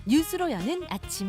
뉴스로 여는 아침.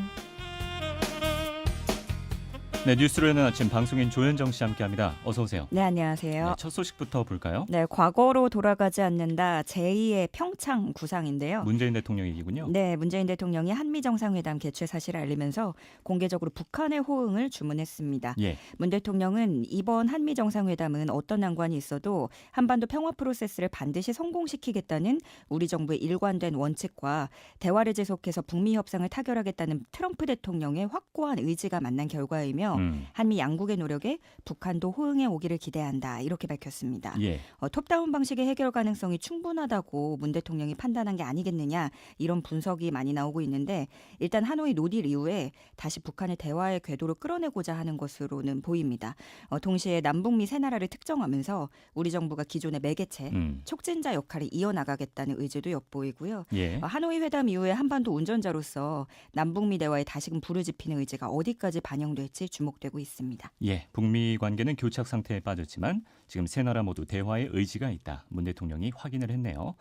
네, 뉴스로 여는 아침 방송인 조현정 씨 함께합니다. 어서 오세요. 네, 안녕하세요. 네, 첫 소식부터 볼까요? 네, 과거로 돌아가지 않는다 제2의 평창 구상인데요. 문재인 대통령 얘기군요. 네, 문재인 대통령이 한미 정상회담 개최 사실을 알리면서 공개적으로 북한의 호응을 주문했습니다. 예. 문 대통령은 이번 한미 정상회담은 어떤 난관이 있어도 한반도 평화 프로세스를 반드시 성공시키겠다는 우리 정부의 일관된 원칙과 대화를 지속해서 북미 협상을 타결하겠다는 트럼프 대통령의 확고한 의지가 만난 결과이며 한미 양국의 노력에 북한도 호응해 오기를 기대한다. 이렇게 밝혔습니다. 예. 톱다운 방식의 해결 가능성이 충분하다고 문 대통령이 판단한 게 아니겠느냐 이런 분석이 많이 나오고 있는데 일단 하노이 노딜 이후에 다시 북한의 대화의 궤도로 끌어내고자 하는 것으로는 보입니다. 동시에 남북미 세 나라를 특정하면서 우리 정부가 기존의 매개체, 촉진자 역할을 이어나가겠다는 의지도 엿보이고요. 예. 하노이 회담 이후에 한반도 운전자로서 남북미 대화에 다시금 부르짖히는 의지가 어디까지 반영될지 주목되고 있습니다. 예. 북미 관계는 교착 상태에 빠졌지만 지금 세 나라 모두 대화의 의지가 있다. 문 대통령이 확인을 했네요.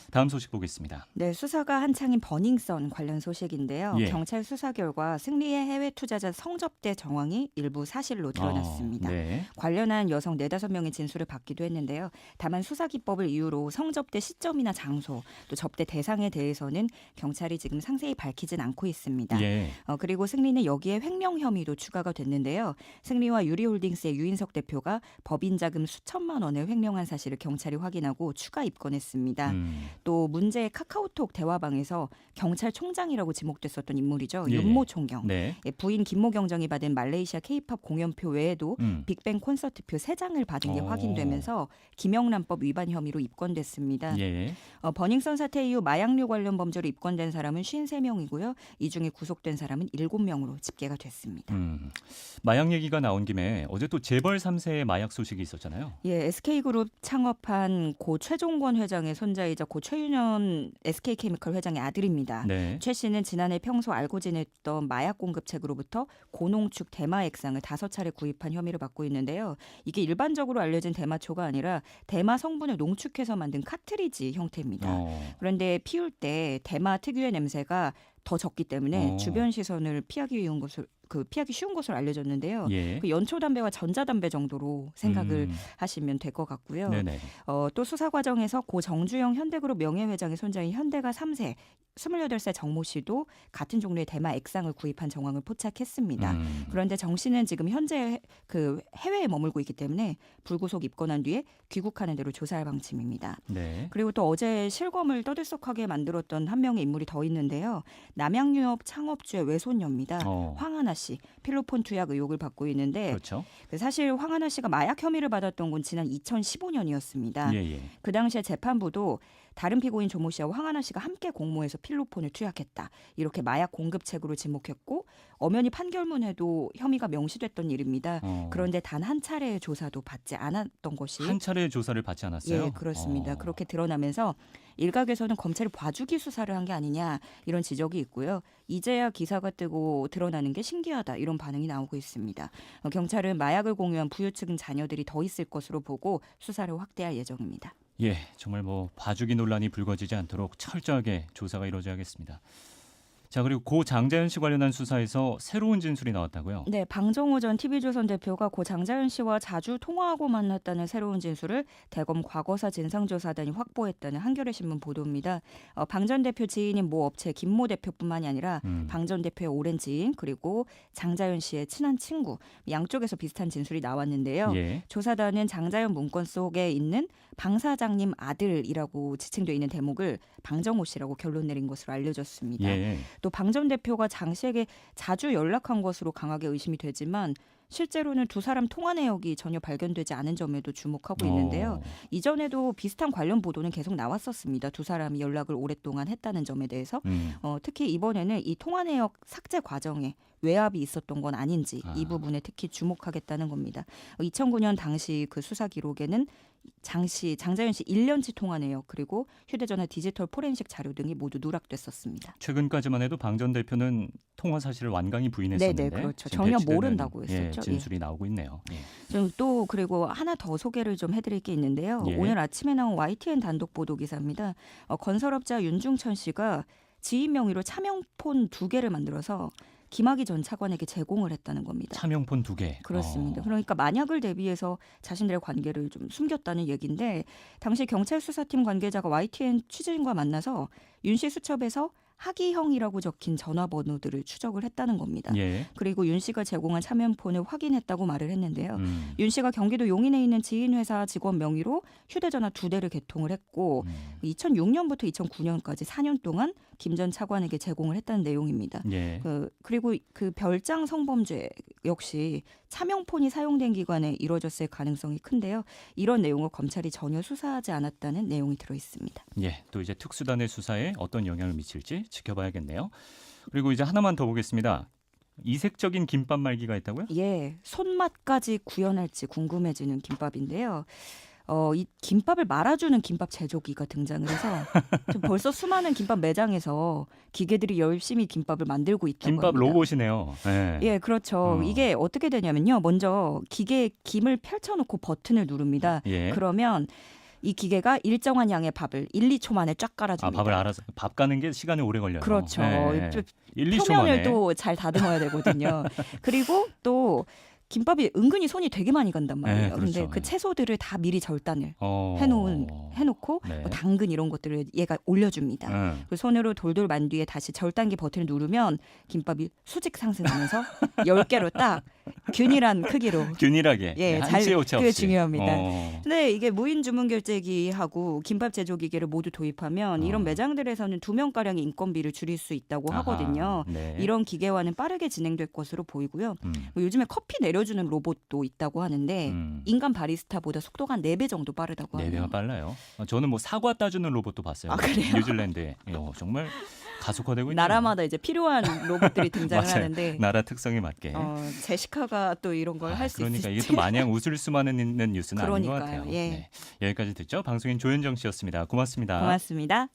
다음 소식 보겠습니다. 네, 수사가 한창인 버닝썬 관련 소식인데요. 예. 경찰 수사 결과 승리의 해외 투자자 성접대 정황이 일부 사실로 드러났습니다. 네. 관련한 여성 4-5명의 진술을 받기도 했는데요. 다만 수사 기법을 이유로 성접대 시점이나 장소, 또 접대 대상에 대해서는 경찰이 지금 상세히 밝히진 않고 있습니다. 예. 그리고 승리는 여기에 횡령 혐의도 추가가 됐는데요. 승리와 유리홀딩스의 유인석 대표가 법인 자금 수천만 원을 횡령한 사실을 경찰이 확인하고 추가 입건했습니다. 또 문제의 카카오톡 대화방에서 경찰총장이라고 지목됐었던 인물이죠. 예. 윤모 총경. 네. 부인 김모 경정이 받은 말레이시아 K-팝 공연표 외에도 빅뱅 콘서트표 3장을 받은 게 확인되면서 김영란법 위반 혐의로 입건됐습니다. 예. 버닝썬 사태 이후 마약류 관련 범죄로 입건된 사람은 53명이고요. 이 중에 구속된 사람은 7명으로 집계가 됐습니다. 마약 얘기가 나온 김에 어제 또 재벌 3세의 마약 소식이 있었잖아요. 예, SK그룹 창업한 고 최종권 회장의 손자이자 고 최윤현 SK케미칼 회장의 아들입니다. 네. 최 씨는 지난해 평소 알고 지냈던 마약 공급책으로부터 고농축 대마 액상을 5차례 구입한 혐의를 받고 있는데요. 이게 일반적으로 알려진 대마초가 아니라 대마 성분을 농축해서 만든 카트리지 형태입니다. 그런데 피울 때 대마 특유의 냄새가 더 적기 때문에 주변 시선을 피하기 쉬운 것으로 알려졌는데요. 예. 그 연초 담배와 전자 담배 정도로 생각을 하시면 될 것 같고요. 네네. 또 수사 과정에서 고 정주영 현대그룹 명예회장의 손자인 현대가 3세 28살 정모 씨도 같은 종류의 대마 액상을 구입한 정황을 포착했습니다. 그런데 정 씨는 지금 현재 그 해외에 머물고 있기 때문에 불구속 입건한 뒤에 귀국하는 대로 조사할 방침입니다. 네. 그리고 또 어제 실검을 떠들썩하게 만들었던 한 명의 인물이 더 있는데요. 남양유업 창업주의 외손녀입니다. 황하나 씨, 필로폰 투약 의혹을 받고 있는데 그렇죠. 사실 황하나 씨가 마약 혐의를 받았던 건 지난 2015년이었습니다. 예. 그 당시에 재판부도 다른 피고인 조모 씨와 황하나 씨가 함께 공모해서 필로폰을 투약했다. 이렇게 마약 공급책으로 지목했고 엄연히 판결문에도 혐의가 명시됐던 일입니다. 그런데 단 한 차례의 조사도 받지 않았던 것이 한 차례 조사를 받지 않았어요? 예, 그렇습니다. 그렇게 드러나면서 일각에서는 검찰이 봐주기 수사를 한 게 아니냐 이런 지적이 있고요. 이제야 기사가 뜨고 드러나는 게 신기하다 이런 반응이 나오고 있습니다. 경찰은 마약을 공유한 부유층 자녀들이 더 있을 것으로 보고 수사를 확대할 예정입니다. 예, 정말 봐주기 논란이 불거지지 않도록 철저하게 조사가 이루어져야겠습니다. 자, 그리고 고 장자연 씨 관련한 수사에서 새로운 진술이 나왔다고요? 네, 방정호 전 TV조선 대표가 고 장자연 씨와 자주 통화하고 만났다는 새로운 진술을 대검 과거사 진상조사단이 확보했다는 한겨레 신문 보도입니다. 방 전 대표 지인인 모 업체 김모 대표뿐만이 아니라 방 전 대표의 오랜 지인 그리고 장자연 씨의 친한 친구 양쪽에서 비슷한 진술이 나왔는데요. 예. 조사단은 장자연 문건 속에 있는 방 사장님 아들이라고 지칭되어 있는 대목을 방정호 씨라고 결론 내린 것으로 알려졌습니다. 예. 또 방 전 대표가 장 씨에게 자주 연락한 것으로 강하게 의심이 되지만 실제로는 두 사람 통화 내역이 전혀 발견되지 않은 점에도 주목하고 있는데요. 이전에도 비슷한 관련 보도는 계속 나왔었습니다. 두 사람이 연락을 오랫동안 했다는 점에 대해서. 특히 이번에는 이 통화 내역 삭제 과정에 외압이 있었던 건 아닌지 이 부분에 특히 주목하겠다는 겁니다. 2009년 당시 그 수사 기록에는 장자연 씨 1년치 통화 내역 그리고 휴대전화 디지털 포렌식 자료 등이 모두 누락됐었습니다. 최근까지만 해도 방 전 대표는 통화 사실을 완강히 부인했었는데 네네, 그렇죠. 전혀 모른다고 했었죠. 진술이 나오고 있네요. 또 그리고 하나 더 소개를 좀 해드릴 게 있는데요. 오늘 아침에 나온 YTN 단독 보도 기사입니다. 건설업자 윤중천 씨가 지인 명의로 차명폰 2개를 만들어서 김학의 전 차관에게 제공을 했다는 겁니다. 차명폰 2개. 그렇습니다. 그러니까 만약을 대비해서 자신들의 관계를 좀 숨겼다는 얘기인데 당시 경찰 수사팀 관계자가 YTN 취재진과 만나서 윤 씨 수첩에서 하기형이라고 적힌 전화번호들을 추적을 했다는 겁니다. 예. 그리고 윤 씨가 제공한 차명폰을 확인했다고 말을 했는데요. 음. 윤 씨가 경기도 용인에 있는 지인 회사 직원 명의로 휴대전화 2대를 개통을 했고 2006년부터 2009년까지 4년 동안 김 전 차관에게 제공을 했다는 내용입니다. 예. 그리고 그 별장 성범죄 역시 차명폰이 사용된 기관에 이루어졌을 가능성이 큰데요. 이런 내용을 검찰이 전혀 수사하지 않았다는 내용이 들어 있습니다. 예. 또 이제 특수단의 수사에 어떤 영향을 미칠지 지켜봐야겠네요. 그리고 이제 하나만 더 보겠습니다. 이색적인 김밥 말기가 있다고요? 예, 손맛까지 구현할지 궁금해지는 김밥인데요. 이 김밥을 말아주는 김밥 제조기가 등장을 해서 지금 벌써 수많은 김밥 매장에서 기계들이 열심히 김밥을 만들고 있다고 김밥 합니다. 로봇이네요. 예. 예, 그렇죠. 어. 이게 어떻게 되냐면요. 먼저 기계에 김을 펼쳐놓고 버튼을 누릅니다. 예. 그러면 이 기계가 일정한 양의 밥을 1, 2초 만에 쫙 깔아줍니다. 밥을 알아서 밥 가는 게 시간이 오래 걸려요. 그렇죠. 예. 1, 2초 표면을 만에. 또 잘 다듬어야 되거든요. 그리고 또 김밥이 은근히 손이 되게 많이 간단 말이에요. 네, 그렇죠. 근데 그 채소들을 다 미리 절단을 어. 해놓고 네. 뭐 당근 이런 것들을 얘가 올려줍니다. 그 손으로 돌돌 만 뒤에 다시 절단기 버튼을 누르면 김밥이 수직 상승하면서 10개로 딱 균일한 크기로 균일하게. 예, 한치의 오차 그게 없이. 중요합니다. 어. 근데 이게 무인 주문 결제기하고 김밥 제조 기계를 모두 도입하면 이런 매장들에서는 2명가량의 인건비를 줄일 수 있다고 아하, 하거든요. 네. 이런 기계화는 빠르게 진행될 것으로 보이고요. 뭐 요즘에 커피 내려주는 로봇도 있다고 하는데 인간 바리스타보다 속도가 한 4배 정도 빠르다고 하네요. 4배가 빨라요. 저는 뭐 사과 따주는 로봇도 봤어요. 아, 그래요? 뉴질랜드에. 정말 가속화되고 있네요. 나라마다 이제 필요한 로봇들이 등장을 맞아요. 하는데 나라 특성에 맞게. 제시카가 또 이런 걸 할 수 그러니까 있을지. 이게 또 마냥 웃을 수만 있는 뉴스는 아닌 것 그러니까요. 같아요. 예. 네. 여기까지 듣죠. 방송인 조현정 씨였습니다. 고맙습니다. 고맙습니다.